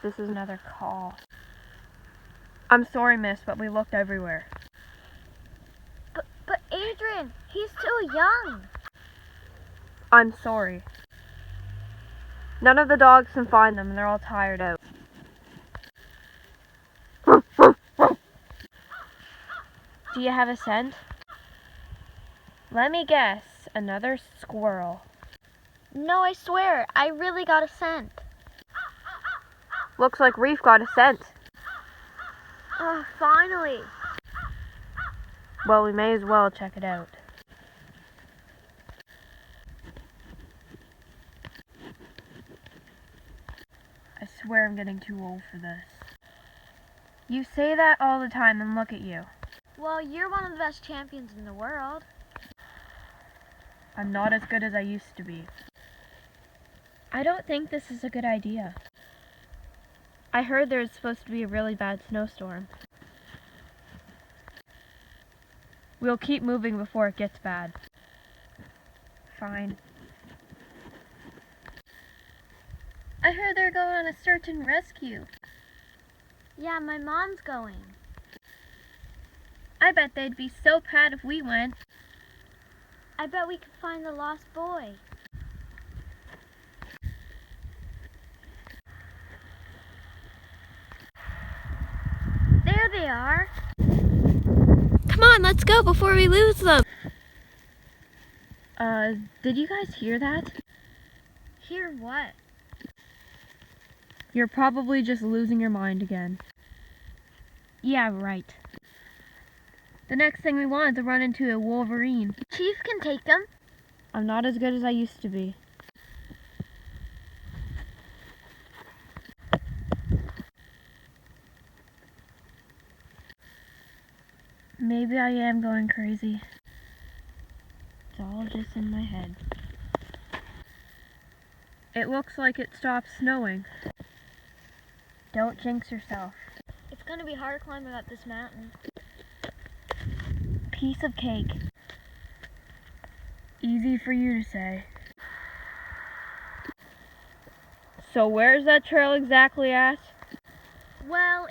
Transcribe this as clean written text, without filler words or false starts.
this is another call. I'm sorry, miss, but we looked everywhere. But Adrian, he's too young. I'm sorry. None of the dogs can find them, and they're all tired out. Do you have a scent? Let me guess. Another squirrel. No, I swear, I really got a scent. Looks like Reef got a scent. Oh, finally. Well, we may as well check it out. I swear I'm getting too old for this. You say that all the time, and look at you. Well, you're one of the best champions in the world. I'm not as good as I used to be. I don't think this is a good idea. I heard there's supposed to be a really bad snowstorm. We'll keep moving before it gets bad. Fine. I heard they're going on a search and rescue. Yeah, my mom's going. I bet they'd be so proud if we went. I bet we could find the lost boy. There they are. Come on, let's go before we lose them. Did you guys hear that? Hear what? You're probably just losing your mind again. Yeah, right. The next thing we want is to run into a wolverine. Chief can take them. I'm not as good as I used to be. Maybe I am going crazy. It's all just in my head. It looks like it stopped snowing. Don't jinx yourself. It's gonna be hard climbing up this mountain. Piece of cake. Easy for you to say. So where's that trail exactly at? Well,